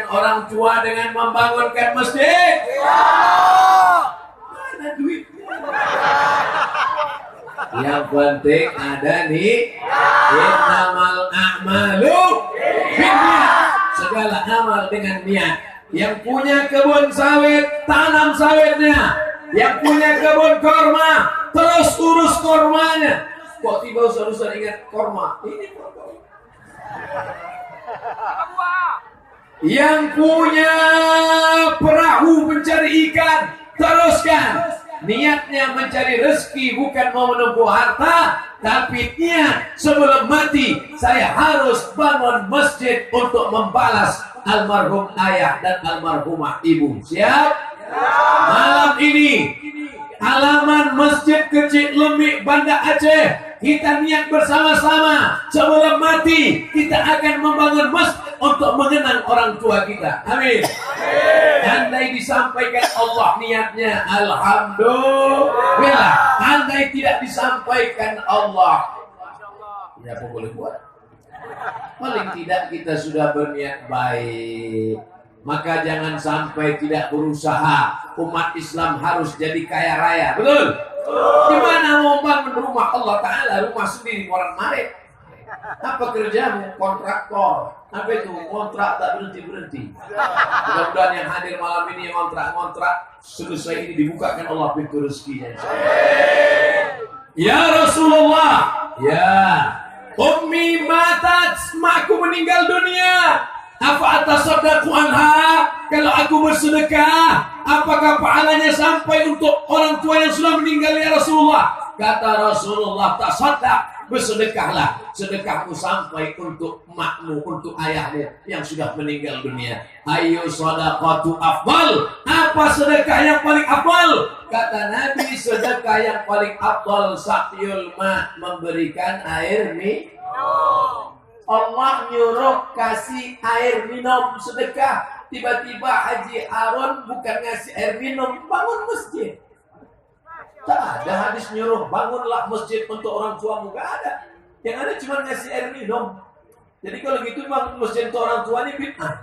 orang tua dengan membangunkan masjid? Mana duitnya? Yang penting ada nih, innamal a'malu binniyat. Segala amal dengan niat. Yang punya kebun sawit, tanam sawitnya. Yang punya kebun korma, terus urus kormanya. Kok tiba usah ingat korma? Ini korma. Yang punya perahu mencari ikan, teruskan. Niatnya mencari rezeki, bukan mau menempuh harta, tapi niat sebelum mati saya harus bangun masjid untuk membalas almarhum ayah dan almarhumah ibu. Siap? Malam ini halaman Masjid Kecil Lemik Banda Aceh, kita niat bersama-sama sebelum mati kita akan membangun masjid untuk mengenang orang tua kita. Amin. Andai disampaikan Allah niatnya, alhamdulillah. Andai tidak disampaikan Allah, ya apa boleh buat? Paling tidak kita sudah berniat baik. Maka jangan sampai tidak berusaha. Umat Islam harus jadi kaya raya. Betul? Gimana mau bangun rumah Allah Ta'ala, rumah sendiri orang marit? Apa kerjamu? Kontraktor. Apa itu? Kontrak tak berhenti-berhenti. Mudah-mudahan yang hadir malam ini yang kontrak selesai ini dibukakan Allah pintu rezekinya. Ya Rasulullah, ya Ummi matat, makku meninggal dunia. Apa atasaddaqu anha? Kalau aku bersedekah, apakah pahalanya sampai untuk orang tua yang sudah meninggal ya Rasulullah? Kata Rasulullah, tasaddaq, bersedekahlah. Sedekahmu sampai untuk emakmu, untuk ayahmu yang sudah meninggal dunia. Ayo sadaqatu afdal. Apa sedekah yang paling afdal? Kata Nabi, sedekah yang paling afdal saqyul ma, memberikan air minum. Allah nyuruh kasih air minum sedekah. Tiba-tiba Haji Harun bukan ngasih air minum, bangun masjid. Tak ada hadis nyuruh bangunlah masjid untuk orang tuamu, gak ada. Yang ada cuma ngasih air minum. Jadi kalau gitu bangun masjid untuk orang tuanya bid'ah.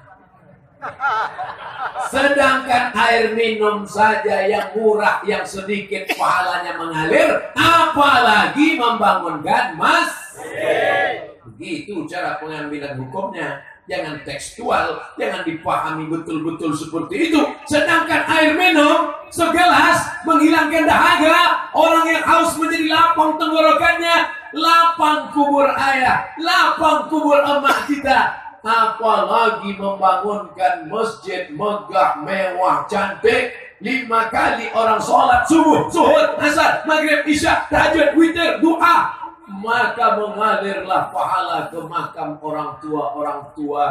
Sedangkan air minum saja yang murah, yang sedikit pahalanya mengalir, apalagi membangunkan masjid. Begitu cara pengambilan hukumnya. Jangan tekstual, jangan dipahami betul-betul seperti itu. Sedangkan air minum segelas menghilangkan dahaga. Orang yang haus menjadi lapang tenggorokannya. Lapang kubur ayah, lapang kubur emak kita. Apalagi membangunkan masjid megah, mewah, cantik. 5 kali orang sholat subuh, zuhur, asar, maghrib, isya, tahajud, witir, doa. Maka mengalirlah pahala ke makam orang tua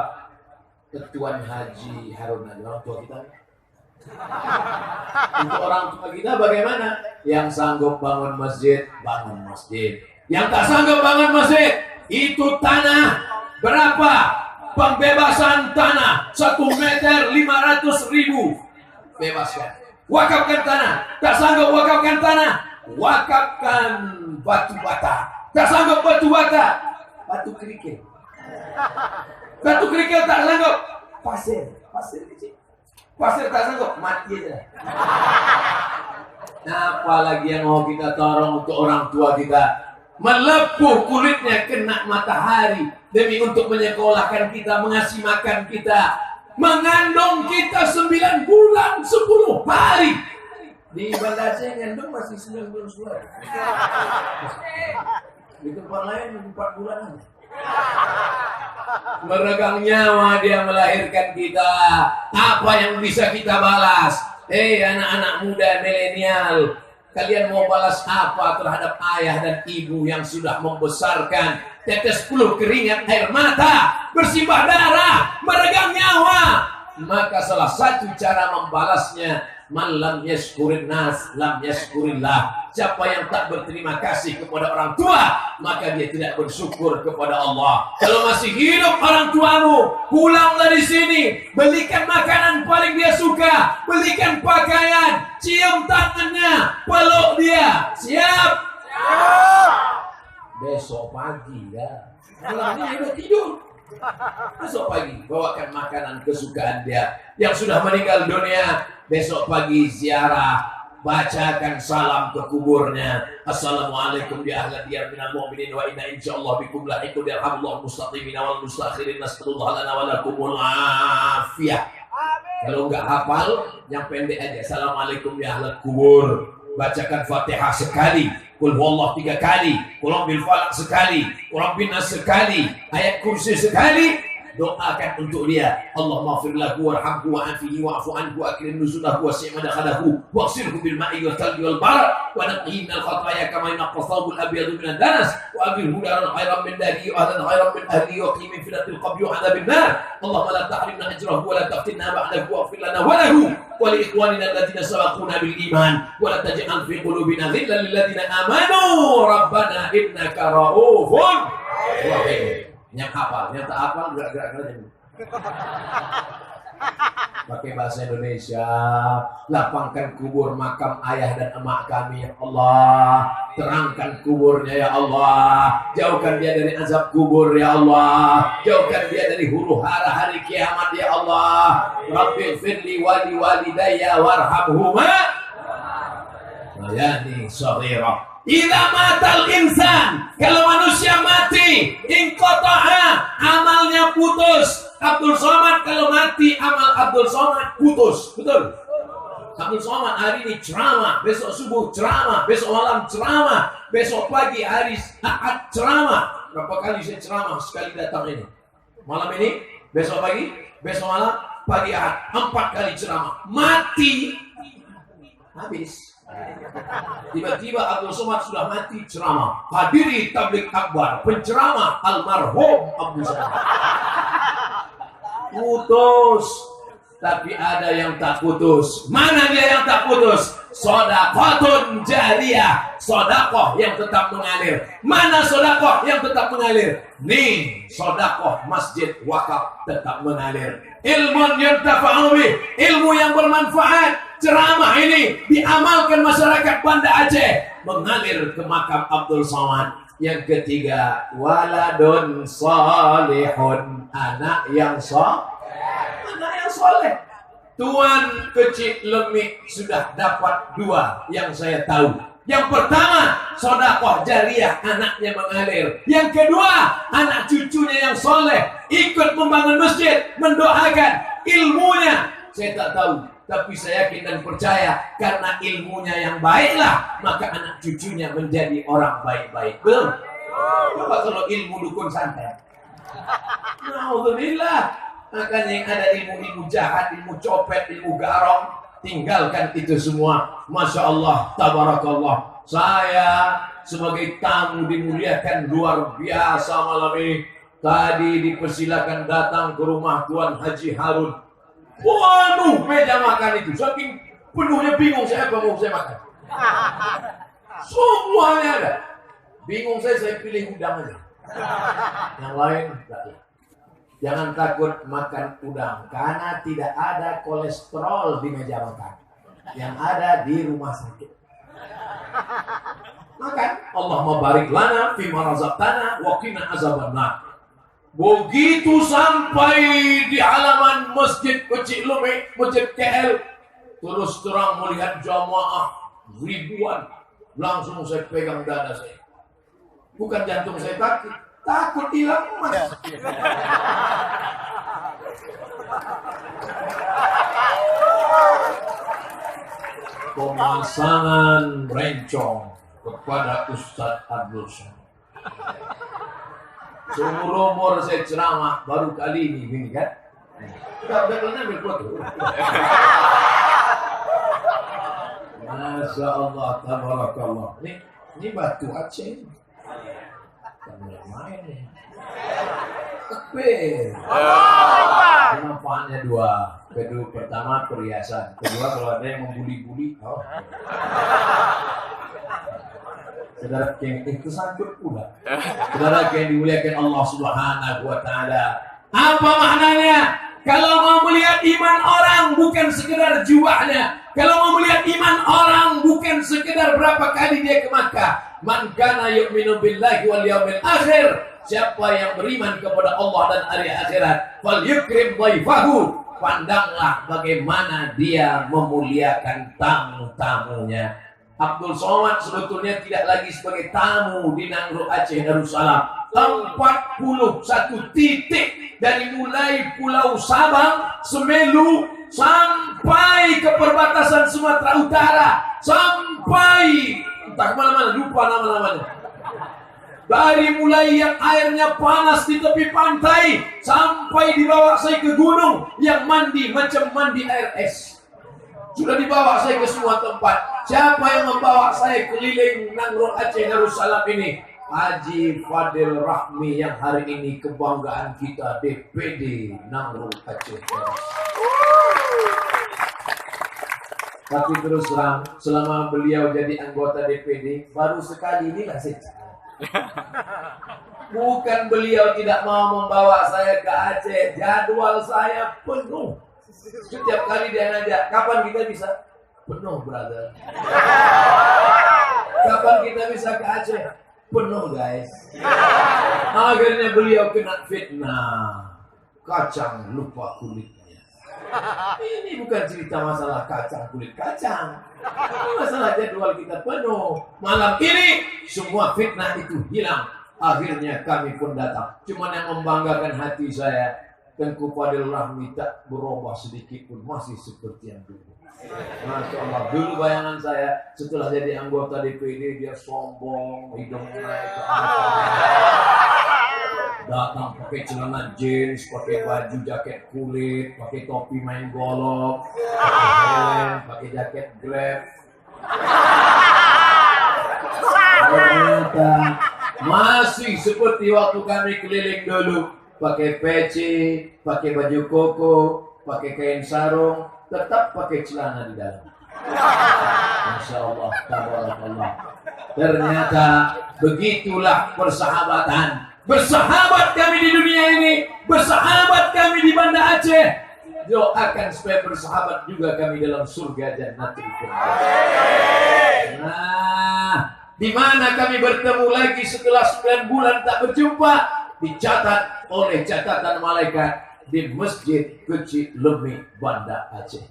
Ketuan Haji Harun. Orang tua kita. Untuk orang tua kita bagaimana? Yang sanggup bangun masjid, bangun masjid. Yang tak sanggup bangun masjid, itu tanah berapa? Pembebasan tanah 1 meter 500.000. Bebaskan. Wakafkan tanah. Tak sanggup wakafkan tanah, wakafkan batu bata. Tak sanggup batu bata, batu kerikil. Batu kerikil tak sanggup, pasir kecil. Pasir tak sanggup, mati aja. Apalagi yang mau kita tolong untuk orang tua kita. Melepuh kulitnya kena matahari demi untuk menyekolahkan kita, mengasih makan kita, mengandung kita 9 bulan 10 hari. Di Banda Aceh ngandung masih 9 bulan 10 hari. Di tempat lain 4 bulan aja. Meregang nyawa dia melahirkan kita. Apa yang bisa kita balas? Anak-anak muda milenial, kalian mau balas apa terhadap ayah dan ibu yang sudah membesarkan? Tetes peluh keringat air mata, bersimbah darah, meregang nyawa. Maka salah satu cara membalasnya, man lam yashkurin nas lam yashkurillah. Siapa yang tak berterima kasih kepada orang tua, maka dia tidak bersyukur kepada Allah. Kalau masih hidup orang tuamu, pulang dari sini, belikan makanan paling dia suka, belikan pakaian, cium tangannya, peluk dia. Siap? Siap. Besok pagi ya. Malamnya udah tidur. Besok pagi bawakan makanan kesukaan dia. Yang sudah meninggal dunia, besok pagi ziarah, bacakan salam ke kuburnya. Assalamualaikum ya ahla diyar minal mu'minin wa inna insyaallah bikum lahiqun yarhamullahu mustaqimina wal mustakhirin nasrullah lana wa lakumul afiyah. Kalau enggak hafal, yang pendek aja. Assalamualaikum ya ahla kubur. Bacakan Fatihah sekali, Qul huwallahu 3 kali, Qul rabbil falaq sekali, Qul rabbin nas sekali, ayat kursi sekali. Doakan untuk dia. Allahumma ighfir lahu warhamhu wa'afihi wa'fu anhu wa akrim nuzulahu wa si'ma dakhalahu waghsilhu bil ma'i wal thalji wal barad wa naqqihi minal khataaya kama yanqqa thawbul abyadu minan danas wa abdilhu daran khairan min darihi wa ahlan khairan min ahlihi wa qini min fitnatil qabri wa 'adzabil nar. Allahumma la tahrimna ajrahu wa la taftinna ba'dahu waghfir lana wa lahu wa li ikhwanina alladziina sabaquna bil iman wa la taj'al fi qulubina ghillan lil ladziina amanu rabbana innaka ra'ufun rahim. Yang hafal, yang tak hafal gerak-gerak aja. Pakai bahasa Indonesia. Lapangkan kubur makam ayah dan emak kami ya Allah. Terangkan kuburnya ya Allah. Jauhkan dia dari azab kubur ya Allah. Jauhkan dia dari huru hara hari kiamat ya Allah. Rabbil firli wali walidayya warhamhuma yani saghira. Idza matal insan, kalau manusia mati, inqata'a, amalnya putus. Abdul Somad kalau mati, amal Abdul Somad putus. Betul? Abdul Somad hari ini ceramah, besok subuh ceramah, besok malam ceramah, besok pagi hari Ahad ceramah. Berapa kali saya ceramah sekali datang ini? Malam ini, besok pagi, besok malam, pagi Ahad. 4 kali ceramah. Mati, habis. Tiba-tiba Abdul Somad sudah mati ceramah. Hadiri tablik akbar, penceramah almarhum Abdul Somad. Putus. Tapi ada yang tak putus. Mana dia yang tak putus? Shadaqatun jariyah, sedekah yang tetap mengalir. Mana sedekah yang tetap mengalir? Nih, sedekah masjid wakaf tetap mengalir. Ilmu yang tafa'u bih, ilmu yang bermanfaat. Ceramah ini diamalkan masyarakat Banda Aceh, mengalir ke makam Abdul Somad. Yang ketiga, waladun salihun, anak yang soleh. Tuan Kecil Lemik sudah dapat 2 yang saya tahu. Yang pertama, sedekah jariyah, anaknya mengalir. Yang kedua, anak cucunya yang soleh ikut membangun masjid, mendoakan. Ilmunya saya tak tahu, tapi saya yakin dan percaya karena ilmunya yang baiklah, maka anak cucunya menjadi orang baik-baik. Betul? Coba kalau ilmu dukun santet. Alhamdulillah. Makanya yang ada ilmu-ilmu jahat, ilmu copet, ilmu garong, tinggalkan itu semua. Masya Allah, tabarakallah. Saya sebagai tamu dimuliakan luar biasa malam ini. Tadi dipersilakan datang ke rumah Tuan Haji Harun. Waduh, meja makan itu saking penuhnya, bingung saya apa mau saya makan. Semuanya ada. Bingung saya pilih udang aja. Yang lain enggak. Jangan takut makan udang karena tidak ada kolesterol di meja makan. Yang ada di rumah sakit. Makan. Allahumma barik lana fima razaqtana wa qina azabannar. Begitu sampai di halaman Masjid Kecil Lemik, Masjid KL, terus terang melihat jamaah ribuan, langsung saya pegang dada saya. Bukan jantung saya takut hilang emas. Pemasangan rencong kepada Ustadz Abdul Somad. Seumur umur saya ceramah baru kali ini gini kan. Udah kena ambil foto. Masya Allah, tabarakallah. Ini batu Aceh. Bukan main nih. Takbir. Manfaatnya 2. Kedua, pertama perhiasan. Kedua, kalau ada yang membuli-buli. Saudara yang itu sangkut pula. Saudara yang dimuliakan Allah Subhanahu wa Ta'ala. Apa maknanya? Kalau mau melihat iman orang bukan sekedar jiwanya, Kalau mau melihat iman orang bukan sekedar berapa kali dia ke Makkah. Man kana yu'minu billahi wal yawmil akhir. Siapa yang beriman kepada Allah dan hari akhirat, fal yukrim dhaifahu. Pandanglah bagaimana dia memuliakan tamu-tamunya. Abdul Somad sebetulnya tidak lagi sebagai tamu di Nangro Aceh Darussalam. 41 titik dari mulai Pulau Sabang, Semelu sampai ke perbatasan Sumatera Utara, sampai entah kemana-mana, lupa nama-namanya. Dari mulai yang airnya panas di tepi pantai sampai dibawa saya ke gunung yang mandi macam mandi air es. Sudah dibawa saya ke semua tempat. Siapa yang membawa saya keliling Nangro Aceh Darussalam ini? Haji Fadil Rahmi yang hari ini kebanggaan kita, DPD Nangro Aceh. Tapi terus terang, selama beliau jadi anggota DPD, baru sekali inilah saya. Bukan beliau tidak mau membawa saya ke Aceh, jadwal saya penuh. Setiap kali dia ngajak, kapan kita bisa? Penuh, brother. Kapan kita bisa ke Aceh? Penuh, guys. Akhirnya beliau kena fitnah. Kacang lupa kulitnya. Ini bukan cerita masalah kacang kulit kacang. Ini masalah jadwal kita penuh. Malam ini semua fitnah itu hilang. Akhirnya kami pun datang. Cuman yang membanggakan hati saya, Tengku Fadil Rahmi tak berubah sedikit pun, masih seperti yang dulu. Masya Allah, dulu bayangan saya setelah jadi anggota DPD dia sombong, hidungnya naik ke atas, datang pakai celana jeans, pakai baju jaket kulit, pakai topi main golok, pakai helm, pakai jaket Grab. Ternyata masih seperti waktu kami keliling dulu, pakai peci, pakai baju koko, pakai kain sarung, tetap pakai celana di dalam. Masya Allah, tabarakallah. Ternyata begitulah persahabatan. Bersahabat kami di dunia ini, bersahabat kami di Banda Aceh. Doakan supaya bersahabat juga kami dalam surga Jannatul Firdaus. Nah, di mana kami bertemu lagi setelah 9 bulan tak berjumpa? Dicatat oleh catatan malaikat di Masjid Kecil Lemi Banda Aceh.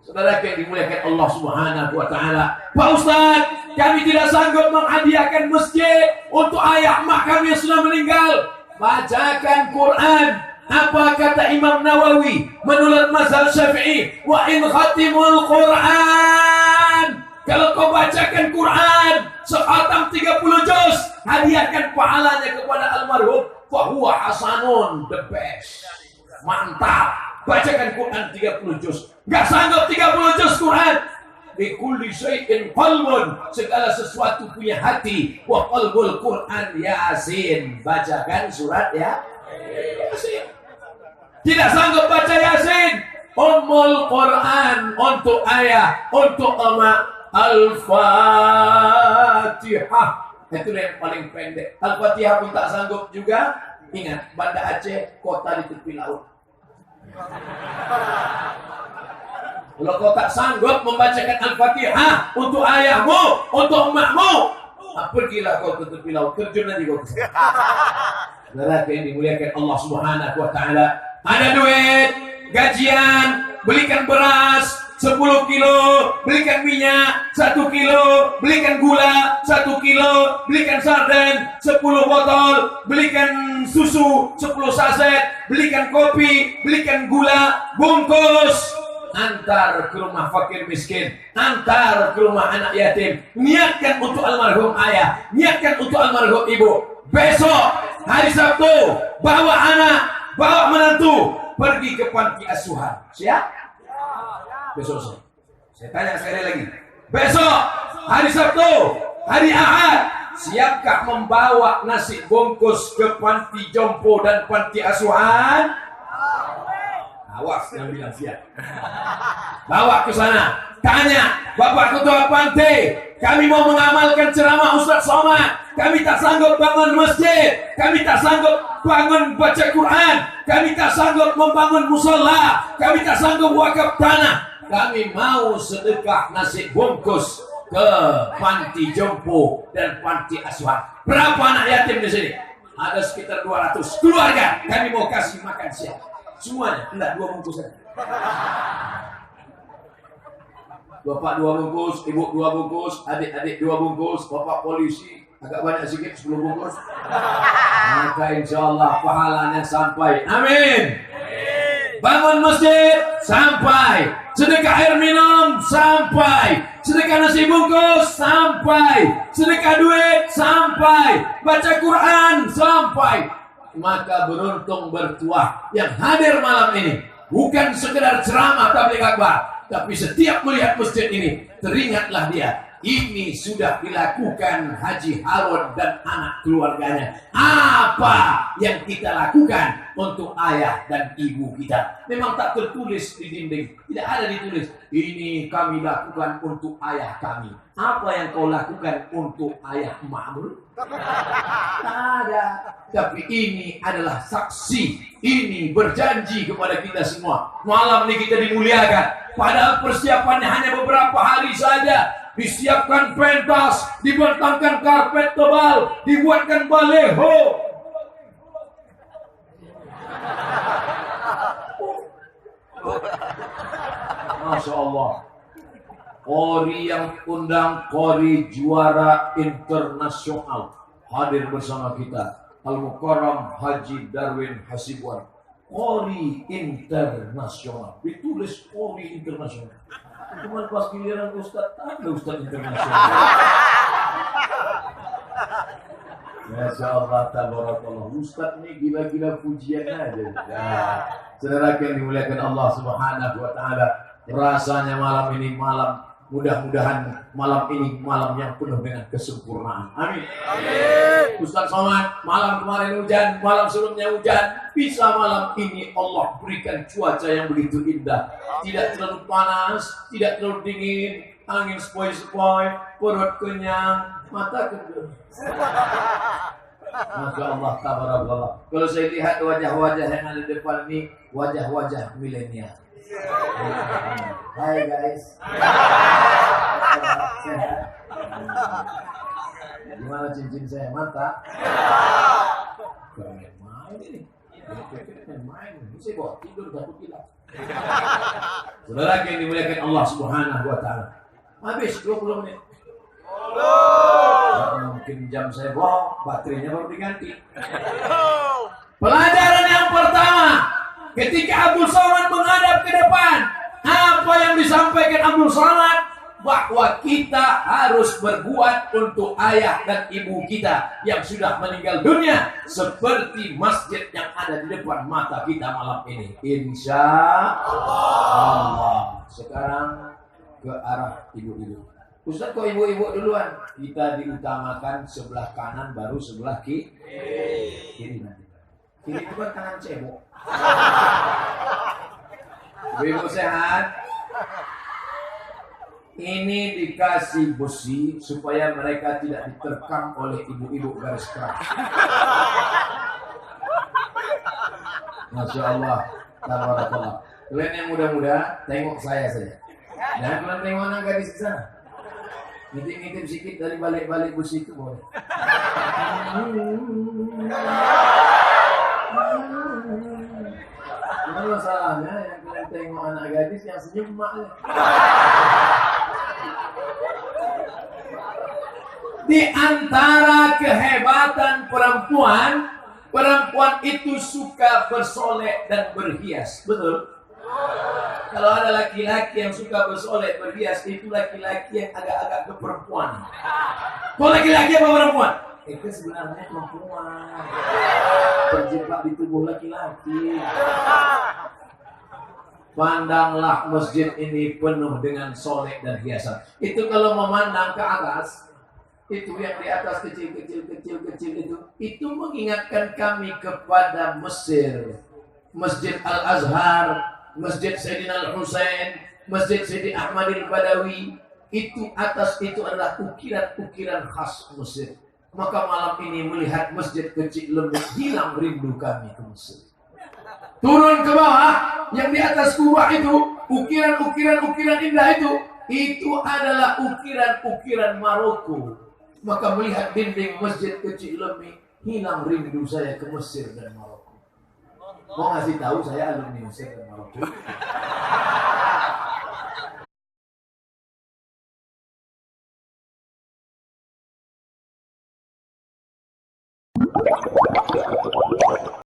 Saudara yang dimuliakan Allah Subhanahu wa taala. Pak Ustaz, kami tidak sanggup menghadiahkan masjid untuk ayah mak kami yang sudah meninggal. Bacakan Quran. Apa kata Imam Nawawi menurut mazhab Syafi'i? Wa in khatimul Quran. Kalau kau bacakan Quran sekhatam 30 juz, hadiahkan pahalanya kepada almarhum. Fahuwa hasanun, the best. Mantap. Bacakan Quran 30 juz. Gak sanggup 30 juz Quran. Di kulli syai'in qalbun. Segala sesuatu punya hati. Wa qalbul Quran Yasin. Bacakan surat ya Yasin. Tidak sanggup baca Yasin. Ummul Quran untuk ayah, untuk emak. Al-Fatihah. Itu yang paling pendek. Al-Fatihah pun tak sanggup juga. Ingat, Banda Aceh kota di tepi laut. Kalau kau tak sanggup membacakan Al-Fatihah untuk ayahmu, untuk emakmu, pergilah kau ke tepi laut, terjun nanti kau. Saudara yang dimuliakan Allah Subhanahu wa taala, ada duit, gajian, belikan beras 10 kilo, belikan minyak 1 kilo, belikan gula 1 kilo, belikan sarden 10 botol, belikan susu 10 saset, belikan kopi, belikan gula, bungkus, antar ke rumah fakir miskin, antar ke rumah anak yatim. Niatkan untuk almarhum ayah, niatkan untuk almarhum ibu. Besok hari Sabtu, bawa anak, bawa menantu pergi ke panti asuhan. Siap? Besok saya tanya sekali lagi. Besok hari Sabtu, hari Ahad, siapkah membawa nasi bungkus ke panti jompo dan panti asuhan? Awas yang bilang siap. Bawa ke sana. Tanya, Bapak Ketua Panti, kami mau mengamalkan ceramah Ustaz Somad. Kami tak sanggup bangun masjid. Kami tak sanggup bangun baca Quran. Kami tak sanggup membangun musola. Kami tak sanggup wakaf tanah. kami mau sedekah nasi bungkus ke panti jompo dan panti asuhan. Berapa anak yatim di sini? Ada sekitar 200 keluarga. Kami mau kasih makan siang. Semuanya, enggak 2 bungkus saja. Bapak 2 bungkus, ibu 2 bungkus, adik-adik 2 bungkus, bapak polisi agak banyak sedikit 10 bungkus. Maka insya Allah pahalanya sampai. Amin. Bangun masjid sampai. Sedekah air minum sampai. Sedekah nasi bungkus sampai. Sedekah duit sampai. Baca Quran sampai. Maka beruntung bertuah yang hadir malam ini. Bukan sekedar ceramah tabligh akbar, tapi setiap melihat masjid ini teringatlah dia. Ini sudah dilakukan Haji Harun dan anak keluarganya. Apa yang kita lakukan untuk ayah dan ibu kita? Memang tak tertulis di dinding. Tidak ada ditulis. Ini kami lakukan untuk ayah kami. Apa yang kau lakukan untuk ayah emakmu? Tak ada. Tapi ini adalah saksi. Ini berjanji kepada kita semua. Malam ini kita dimuliakan. Padahal persiapannya hanya beberapa hari saja. Disiapkan pentas, dibentangkan karpet tebal, dibuatkan baleho. Masya Allah. Qori yang undang, Qori juara internasional hadir bersama kita. Al-Mukarram Haji Darwin Hasibuan. Qori internasional. Ditulis Qori internasional. Cuma pas giliran Ustaz, ada Ustaz internasional. Masya Allah, tabarakallah. Ustaz ini gila-gila pujian aja. Ya. Saudara yang dimuliakan Allah Subhanahu wa Ta'ala, rasanya malam ini malam, mudah-mudahan malam ini malam yang penuh dengan kesempurnaan. Amin. Amin. Ustaz Somad, malam kemarin hujan, malam sebelumnya hujan. Bisa malam ini Allah berikan cuaca yang begitu indah. Tidak terlalu panas, tidak terlalu dingin, angin sepoi-sepoi, perut kenyang, mata kedua. Masya Allah, tabarakallah. Kalau saya lihat wajah-wajah yang ada di depan ini, wajah-wajah milenial. Hai guys. Gimana cincin saya? Mantap. Keren main ini. Main. Bisa bawa tidur takut hilang. Saudara yang dimuliakan Allah Subhanahu wa Ta'ala. Habis 20 menit. Mungkin jam saya bohong, baterainya baru diganti. Pelajaran yang pertama, ketika Abdul Somad menghadap ke depan, apa yang disampaikan Abdul Somad? Bahwa kita harus berbuat untuk ayah dan ibu kita yang sudah meninggal dunia, seperti masjid yang ada di depan mata kita malam ini. Insya Allah. Sekarang ke arah ibu-ibu. Ustaz, kok ibu-ibu duluan? Kita diutamakan sebelah kanan, baru sebelah kiri nanti. Kiri itu kan tangan cebok. Ibu sehat. Ini dikasih besi supaya mereka tidak diterkam oleh ibu-ibu garis keras. Masya Allah, tabarakallah. Kalian yang muda-muda, tengok saya saja. Jangan kalian tengok anak gadis di sana. Ngintip-ngintip sedikit dari balik-balik besi itu boleh. Ini masalahnya yang kalian tengok anak gadis yang senyum maknya. Di antara kehebatan perempuan, perempuan itu suka bersolek dan berhias. Betul? Kalau ada laki-laki yang suka bersolek berhias, itu laki-laki yang agak-agak keperempuan. Kok laki-laki apa perempuan? Itu sebenarnya perempuan terjebak di tubuh laki-laki. Pandanglah masjid ini penuh dengan solek dan hiasan. Itu kalau memandang ke atas, itu yang di atas kecil itu mengingatkan kami kepada Mesir, Masjid Al-Azhar, Masjid Sayyidina Al-Husain, Masjid Sayyidi Ahmad Al-Badawi. Itu atas itu adalah ukiran-ukiran khas Mesir. Maka malam ini melihat masjid kecil lembut, hilang rindu kami ke Mesir. Turun ke bawah, yang di atas kubah itu ukiran indah itu adalah ukiran Maroko. Maka melihat dinding masjid kecil Lemi, hilang rindu saya ke Mesir dan Maroko. Mau ngasih tahu saya alumni Mesir dan Maroko.